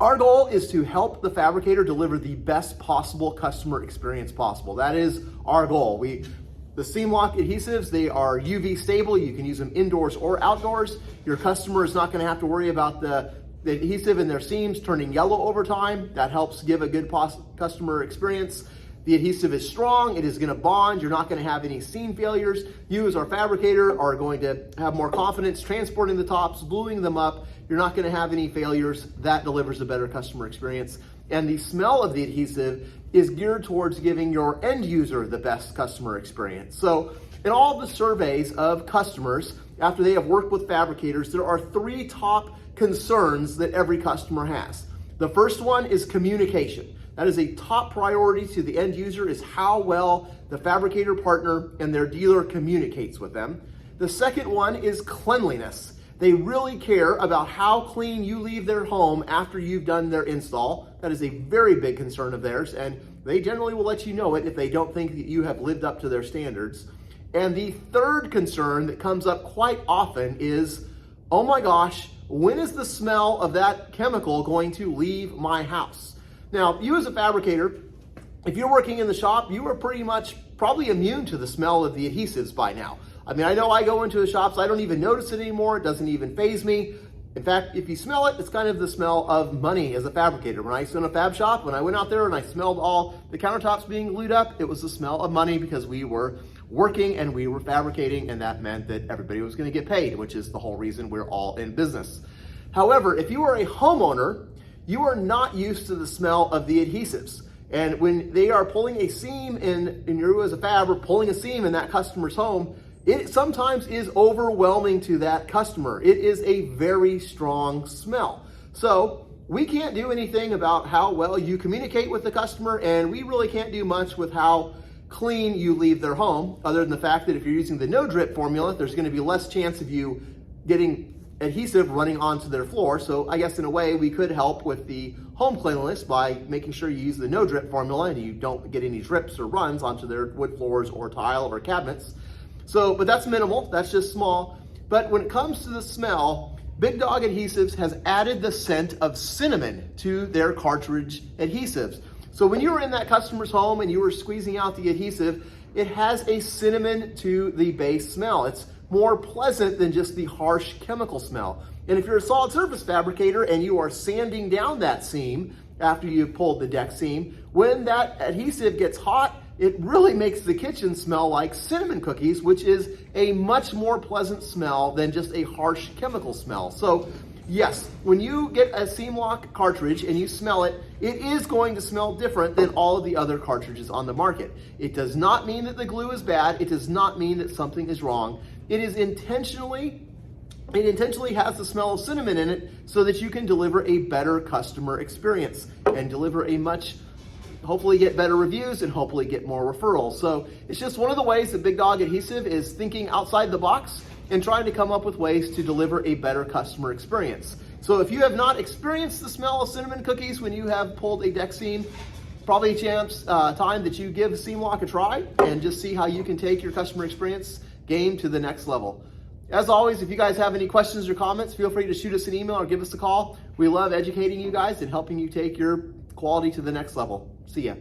Our goal is to help the fabricator deliver the best possible customer experience possible. That is our goal. The SeamLock adhesives, they are UV stable. You can use them indoors or outdoors. Your customer is not going to have to worry about the adhesive in their seams turning yellow over time. That helps give a good customer experience. The adhesive is strong, it is going to bond, you're not going to have any seam failures. You as our fabricator are going to have more confidence transporting the tops, gluing them up. You're not going to have any failures. That delivers a better customer experience. And the smell of the adhesive is geared towards giving your end user the best customer experience. So in all the surveys of customers, after they have worked with fabricators, there are 3 top concerns that every customer has. The first one is communication. That is a top priority to the end user, is how well the fabricator partner and their dealer communicates with them. The second one is cleanliness. They really care about how clean you leave their home after you've done their install. That is a very big concern of theirs, and they generally will let you know it if they don't think that you have lived up to their standards. And the third concern that comes up quite often is, oh my gosh, when is the smell of that chemical going to leave my house? Now, you as a fabricator, if you're working in the shop, you are pretty much probably immune to the smell of the adhesives by now. I mean, I know I go into the shops, I don't even notice it anymore. It doesn't even faze me. In fact, if you smell it, it's kind of the smell of money as a fabricator. When I was in a fab shop, when I went out there and I smelled all the countertops being glued up, it was the smell of money because we were working and we were fabricating, and that meant that everybody was going to get paid, which is the whole reason we're all in business. However, if you are a homeowner, you are not used to the smell of the adhesives. And when they are pulling a seam and you as a fab are pulling a seam in that customer's home, it sometimes is overwhelming to that customer. It is a very strong smell. So we can't do anything about how well you communicate with the customer, and we really can't do much with how clean you leave their home, other than the fact that if you're using the no drip formula, there's going to be less chance of you getting adhesive running onto their floor. So I guess in a way we could help with the home cleanliness by making sure you use the no drip formula and you don't get any drips or runs onto their wood floors or tile or cabinets. So, but that's minimal, that's just small. But when it comes to the smell, Big Dog Adhesives has added the scent of cinnamon to their cartridge adhesives. So when you were in that customer's home and you were squeezing out the adhesive, it has a cinnamon to the base smell. It's more pleasant than just the harsh chemical smell. And if you're a solid surface fabricator and you are sanding down that seam after you've pulled the deck seam, when that adhesive gets hot, it really makes the kitchen smell like cinnamon cookies, which is a much more pleasant smell than just a harsh chemical smell. So yes, when you get a SeamLock cartridge and you smell it, it is going to smell different than all of the other cartridges on the market. It does not mean that the glue is bad. It does not mean that something is wrong. It intentionally has the smell of cinnamon in it so that you can deliver a better customer experience and deliver hopefully get better reviews and hopefully get more referrals. So it's just one of the ways that Big Dog Adhesive is thinking outside the box and trying to come up with ways to deliver a better customer experience. So if you have not experienced the smell of cinnamon cookies when you have pulled a deck seam, probably a time that you give SeamLock a try and just see how you can take your customer experience game to the next level. As always, if you guys have any questions or comments, feel free to shoot us an email or give us a call. We love educating you guys and helping you take your quality to the next level. See ya.